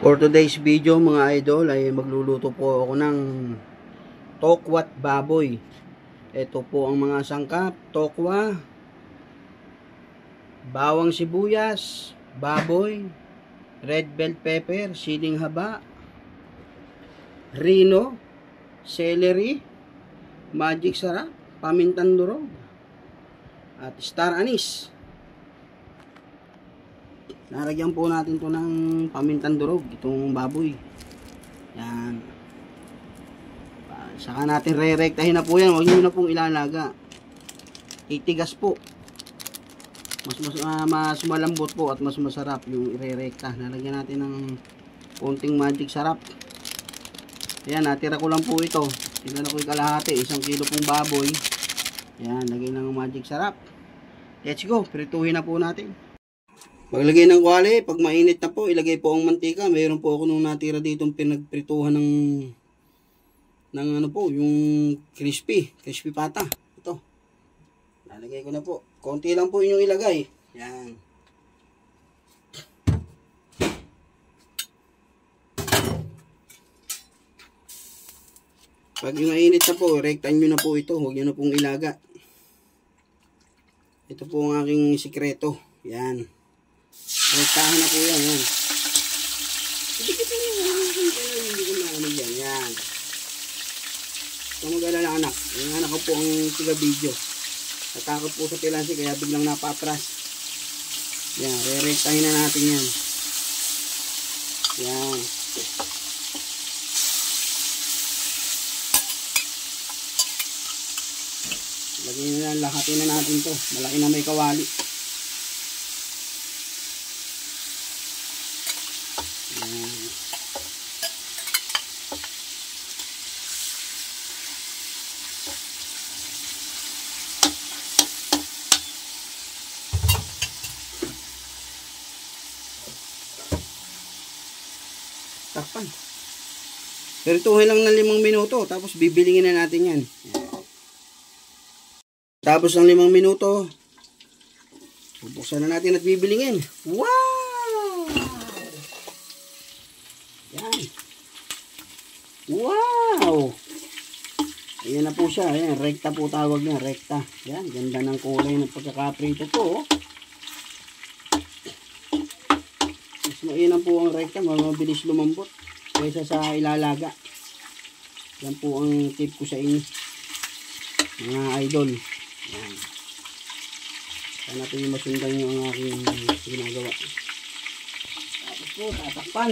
For today's video mga idol ay magluluto po ako ng tokwat baboy. Ito po ang mga sangkap: tokwa, bawang sibuyas, baboy, red bell pepper, siling haba, rino, celery, magic sarap, pamintang durog, at star anise. Naragyan po natin to ng pamintang durog, itong baboy. Yan. Saka natin re-rektahin na po yan. Huwag nyo na pong ilalaga. Itigas po. Mas malambot po at mas masarap yung ire-rekta. Nalagyan natin ng konting magic sarap. Ayan, natira ko lang po ito. Tignan ko yung kalahati. 1 kilo pong baboy. Ayan, lagay ng magic sarap. Let's go. Prituhin na po natin. Maglagay ng kwali, pag mainit na po, ilagay po ang mantika. Mayroon po ako nung natira dito pinagprituhan ng ano po, yung crispy pata. Ito. Lalagay ko na po. Konti lang po yung ilagay. Yan. Pag yung mainit na po, rektan nyo na po ito. Huwag nyo na pong ilaga. Ito po ang aking sikreto. Yan. Rektahan na po yan. Yan. Hindi ko na ano yan. Yan. Kung mag-alala anak. Yung anak ko po ang tiga-video. Natakot po sa pilansi kaya biglang napatras. Yan. Re-rektahin na natin yan. Yan. Lagyan na, lahatin na natin to. Malaki na may kawali. Takpan. Perituhin lang ng 5 minuto. Tapos bibilingin na natin yan. Tapos ng 5 minuto, bubuksan na natin at bibilingin. Wow! Yan. Wow! Ayan na po siya. Ayan, rekta po tawag niya. Rekta. Yan, ganda ng kulay ng pagkakaprito po. Mas mainam po ang rekta. Mabilis lumambot kaysa sa ilalaga. Yan po ang tip ko sa inyo, mga idol. Yan. Sana natin yung masundan nyo ang aking ginagawa. Tapos po, tatakpan.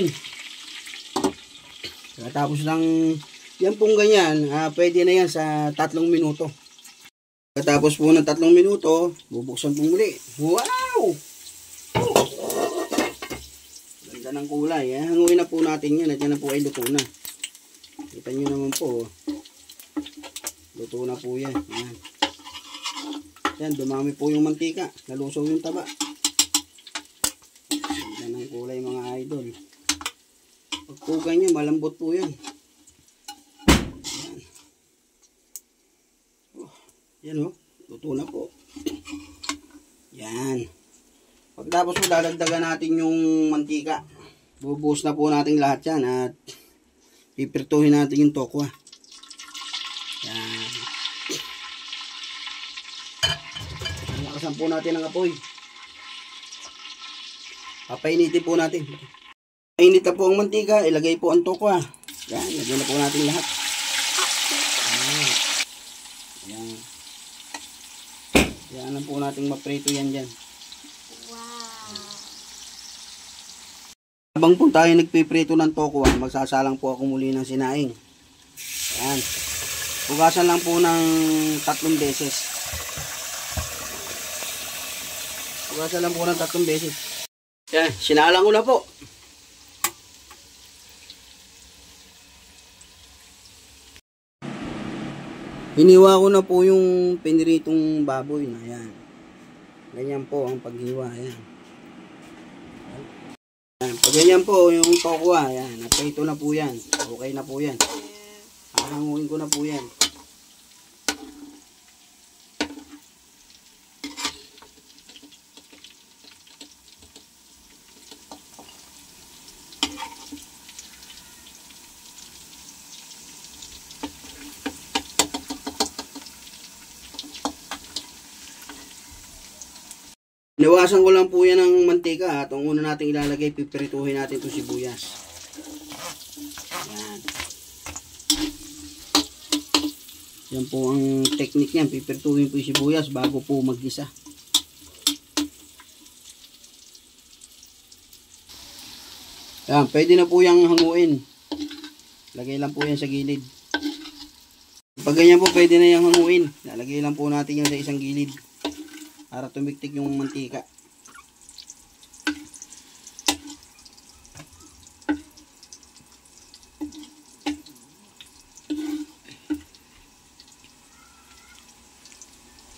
Tapos lang, yan pong ganyan, pwede na yan sa 3 minuto. Tapos po ng 3 minuto, bubuksan po muli. Wow! Ganda ng kulay. Hanguin na po natin yan at yan na po ay luto na. Kita nyo naman po. Luto na po yan. Yan. Yan, dumami po yung mantika. Nalusaw yung taba. Ganda ng kulay mga idol. Pag po ganyan, malambot po yan. Yan. Yan o. Luto na po. Yan. Pagtapos po, dadagdagan natin yung mantika. Bubuhos na po natin lahat yan. At pipirtuhin natin yung tokwa. Yan. Lakasan po natin ang apoy. Papainitin po natin. Init na po ang mantika, ilagay po ang tokwa. Yan, lagyan na po natin lahat. Yan. Yan lang po natin maprito yan dyan. Wow. Habang po tayo nagpiprito ng tokwa, magsasalang po ako muli ng sinaing. Yan. Hugasan lang po ng 3 beses. Hugasan lang po ng 3 beses. Yan, sinalang ko na po. Hiniwa ko na po yung piniritong baboy na yan. Ganyan po ang paghiwa. Yan. Yan. Pag ganyan po yung tokwa. Yan. Naprito na po yan. Okay na po yan. Hahanguin ko na po yan. Nawasan ko lang po yan ng mantika at ang una natin ilalagay, pipirituhin natin itong sibuyas. Yan. Yan po ang technique niyan, pipirituhin po yung sibuyas bago po mag-gisa. Yan, pwede na po yung hanguin. Lagay lang po yan sa gilid. Pag ganyan po, pwede na yung hanguin. Lalagay lang po natin yan sa isang gilid para tumiktik yung mantika.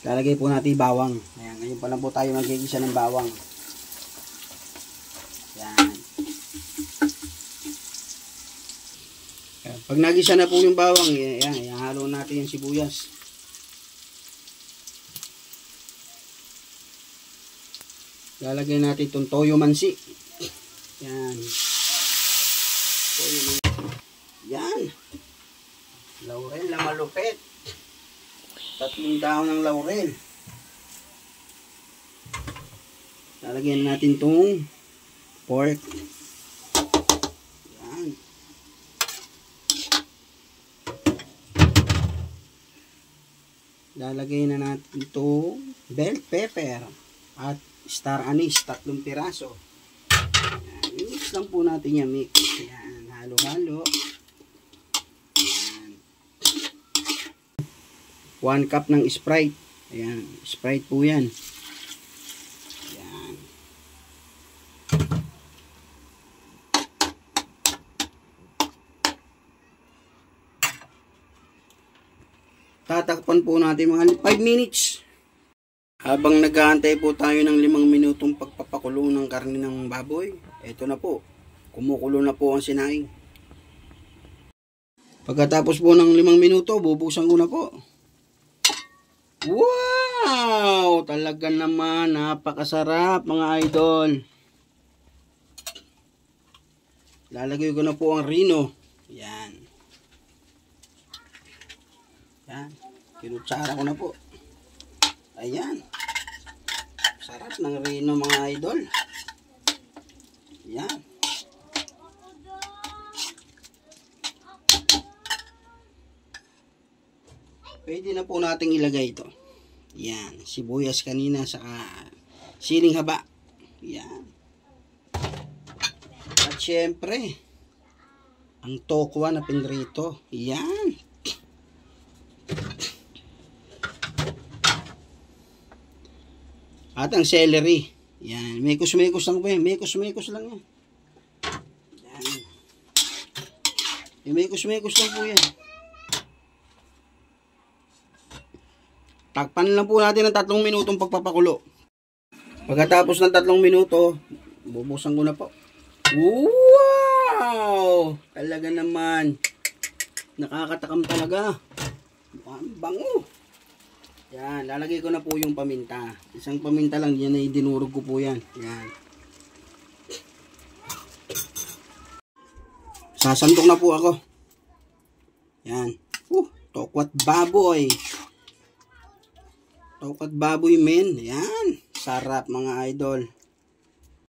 Lalagay po natin bawang. Ayan, ngayon pa lang po tayo magigisa ng bawang. Yan. Ayan. Pag nagisa na po yung bawang, ayan, ihalo natin yung sibuyas. Lalagay natin itong toyo mansi. Yan. Toyo mansi. Yan. Laurel na malupit. 3 dahon ng laurel. Lalagyan natin itong pork. Yan. Lalagay na natin itong bell pepper at star anise, 3 piraso. Yan. Mix lang po natin yan, mix. Yan, halo-halo. Yan. 1 cup ng Sprite. Ayan, Sprite po yan. Yan. Tatakpan po natin mga 5 minutes. Habang nag-aantay po tayo ng 5 minutong pagpapakulo ng karne ng baboy, eto na po, kumukulo na po ang sinaing. Pagkatapos po ng 5 minuto, bubuksan ko na po. Wow! Talaga naman, napakasarap mga idol. Lalagay ko na po ang rino. Yan. Yan. Kinutsara ko na po. Ayan. Sarap ng rino mga idol. Yan. Pwede na po nating ilagay ito. Yan. Sibuyas kanina sa siling haba. Yan. At syempre, ang tokwa na pinrito. Yan. At ang celery. Yan. Mekos-mekos lang po yan. Mekos-mekos lang yan. Yan. Mekos-mekos lang po yan. Takpan lang po natin ng 3 minutong pagpapakulo. Pagkatapos ng 3 minuto, bubuksan ko na po. Wow! Talaga naman. Nakakatakam talaga. Ang bango. Yan, lalagay ko na po yung paminta. Isang paminta lang, yan ay dinurog ko po yan. Yan. Sasandok na po ako. Yan. Tokwat baboy. Tokwat baboy men. Yan. Sarap mga idol.